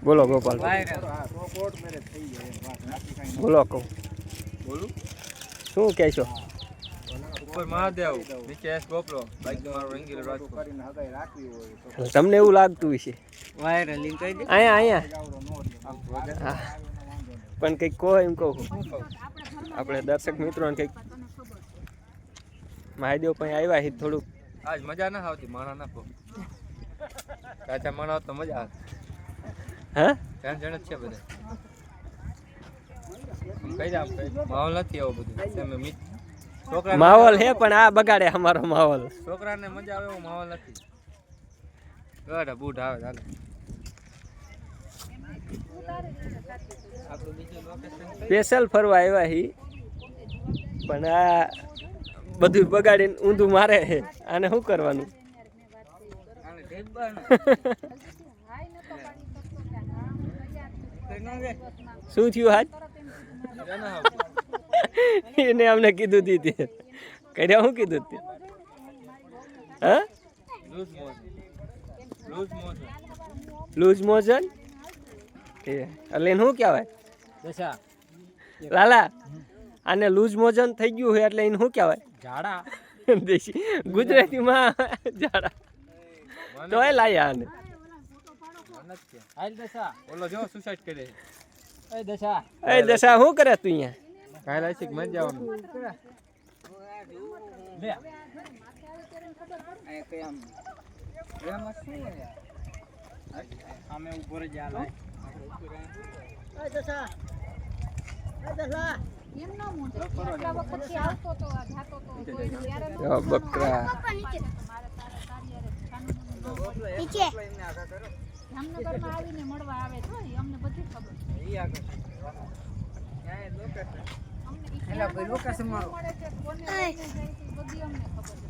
બોલો ગોપાલ બોલો કહું બોલું શું કહેશો? ઉપર મહાદેવ નીચે એસ ગોપરો બાઈક મારો રંગીલો રાજકોટ તમને એવું લાગતું હશે વાયરલ લિંક કરી દે અહીંયા આમ વગર હા. પણ કંઈક કહો એમ કહું આપણે દર્શક મિત્રોને કંઈક મહાદેવ પણ આવ્યા છે થોડુંક આજ મજા ના આવતી માણા નાખો કાચા માણા હોત તો મજા આવે હા ત્રણ જણ જ છે બધા કઈ આમ કઈ માહોલ નથી આવો બધું તમે મિત છોકરા માહોલ હે પણ આ બગાડે અમારો માહોલ. છોકરાને મજા આવે એવો માહોલ નથી ગઢ બૂટ આવે ચાલે આપણું બીજું લોકેશન સ્પેશિયલ ફરવા આવ્યા હી પણ આ બધું બગાડીને ઊંધું મારે છે. આને શું કરવાનું? આને ઢેબા શું થયું હાજ? એને અમને કીધું હતી કર્યા શું કીધું તે? હા લૂઝ મોશન એટલે એને શું કહેવાય દશા લાલા? આને લૂઝ મોશન થઈ ગયું હોય એટલે એને શું કહેવાય? ઝાડા દેશી ગુજરાતીમાં ઝાડા તો એ લાયા આને હાલ દશા ઓલો જો સુસાઇડ કરે એ દશા એ દશા શું કરે તું અહીંયા? કાલ આશિક મત જવાનું લે આ કેમ એમાં શું આમે ઉપર જ આલા એ દશા એમ ન મૂંઝે એટલા વખતથી આવતો તો જાતો તો બકરા નીચે જામનગરમાં આવીને મળવા આવે છે અમને બધી ખબર છે ઈ આગળ ક્યાં લોકેશન અમને ઈ લોકેશન મળે છે કોને જાય છે બધી અમને ખબર છે